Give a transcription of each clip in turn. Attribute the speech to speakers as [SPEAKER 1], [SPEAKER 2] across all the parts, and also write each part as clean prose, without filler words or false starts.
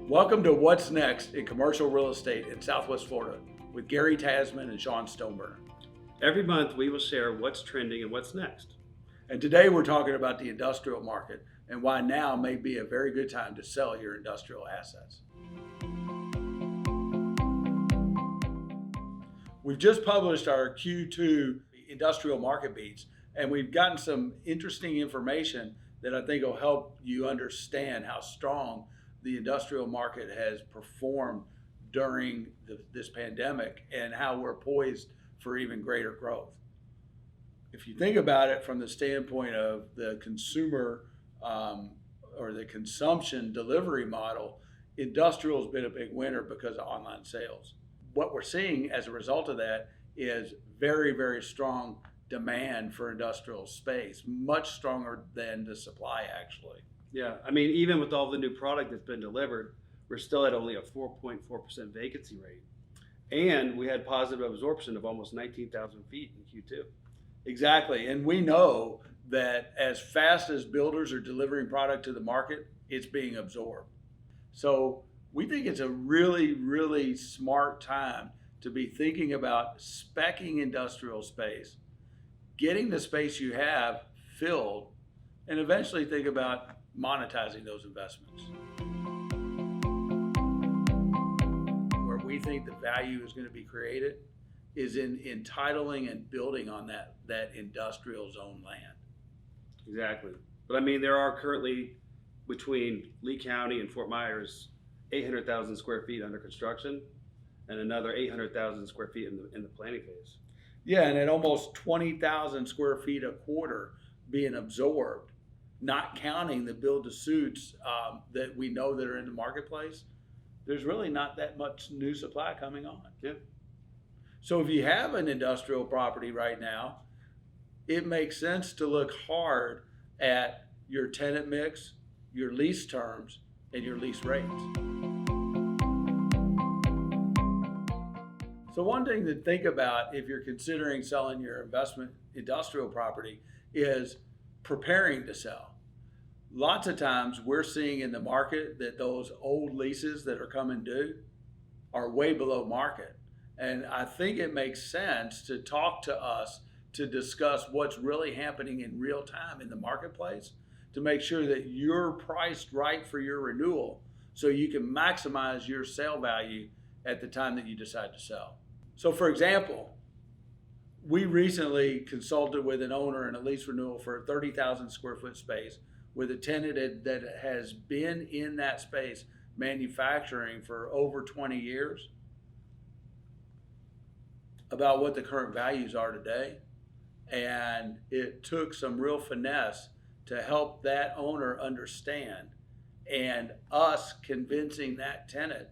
[SPEAKER 1] Welcome to What's Next in Commercial Real Estate in Southwest Florida with Gary Tasman and Shawn Stoneburner.
[SPEAKER 2] Every month we will share what's trending and what's next.
[SPEAKER 1] And today we're talking about the industrial market and why now may be a very good time to sell your industrial assets. We've just published our Q2 Industrial MarketBeats, and we've gotten some interesting information that I think will help you understand how strong the industrial market has performed during this pandemic and how we're poised for even greater growth. If you think about it from the standpoint of the consumer or the consumption delivery model, industrial has been a big winner because of online sales. What we're seeing as a result of that is very, very strong demand for industrial space, much stronger than the supply actually.
[SPEAKER 2] Yeah, I mean, even with all the new product that's been delivered, we're still at only a 4.4% vacancy rate. And we had positive absorption of almost 19,000 feet in Q2.
[SPEAKER 1] Exactly, and we know that as fast as builders are delivering product to the market, it's being absorbed. So we think it's a really, really smart time to be thinking about speccing industrial space, getting the space you have filled, and eventually think about monetizing those investments. Where we think the value is going to be created is in entitling and building on that industrial zone land.
[SPEAKER 2] Exactly. But I mean, there are currently between Lee County and Fort Myers 800,000 square feet under construction and another 800,000 square feet in the planning phase.
[SPEAKER 1] Yeah, and at almost 20,000 square feet a quarter being absorbed, not counting the build-to-suits that we know that are in the marketplace, there's really not that much new supply coming on.
[SPEAKER 2] Yeah.
[SPEAKER 1] So if you have an industrial property right now, it makes sense to look hard at your tenant mix, your lease terms, and your lease rates. So one thing to think about if you're considering selling your investment industrial property is preparing to sell. Lots of times we're seeing in the market that those old leases that are coming due are way below market. And I think it makes sense to talk to us to discuss what's really happening in real time in the marketplace to make sure that you're priced right for your renewal so you can maximize your sale value at the time that you decide to sell. So for example, we recently consulted with an owner in a lease renewal for a 30,000 square foot space with a tenant that has been in that space manufacturing for over 20 years, about what the current values are today. And it took some real finesse to help that owner understand and us convincing that tenant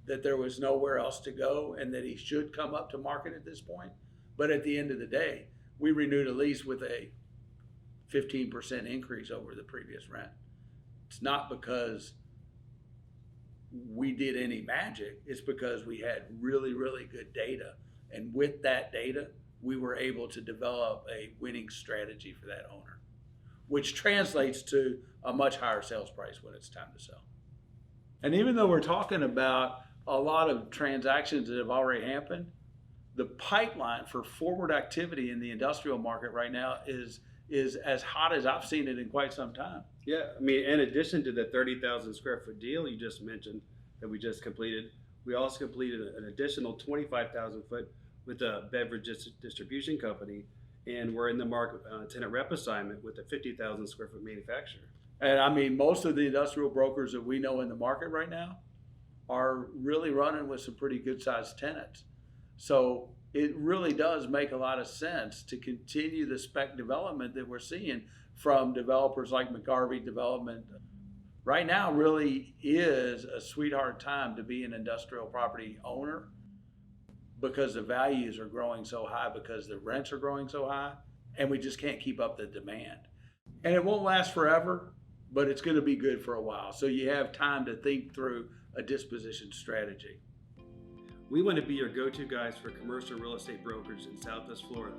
[SPEAKER 1] that there was nowhere else to go and that he should come up to market at this point. But at the end of the day, we renewed a lease with a 15% increase over the previous rent. It's not because we did any magic, it's because we had really, really good data. And with that data, we were able to develop a winning strategy for that owner, which translates to a much higher sales price when it's time to sell. And even though we're talking about a lot of transactions that have already happened, the pipeline for forward activity in the industrial market right now is as hot as I've seen it in quite some time.
[SPEAKER 2] Yeah, I mean, in addition to the 30,000 square foot deal you just mentioned that we just completed, we also completed an additional 25,000 foot with a beverage distribution company, and we're in the market tenant rep assignment with a 50,000 square foot manufacturer.
[SPEAKER 1] And I mean, most of the industrial brokers that we know in the market right now are really running with some pretty good sized tenants. So it really does make a lot of sense to continue the spec development that we're seeing from developers like McGarvey Development. Right now really is a sweetheart time to be an industrial property owner because the values are growing so high, because the rents are growing so high, and we just can't keep up the demand. And it won't last forever, but it's going to be good for a while. So you have time to think through a disposition strategy.
[SPEAKER 2] We want to be your go-to guys for commercial real estate brokers in Southwest Florida.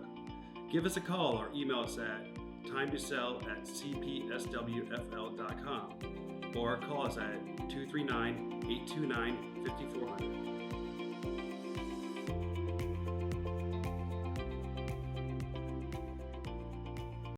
[SPEAKER 2] Give us a call or email us at timetosell@cpswfl.com or call us at 239 829-5400.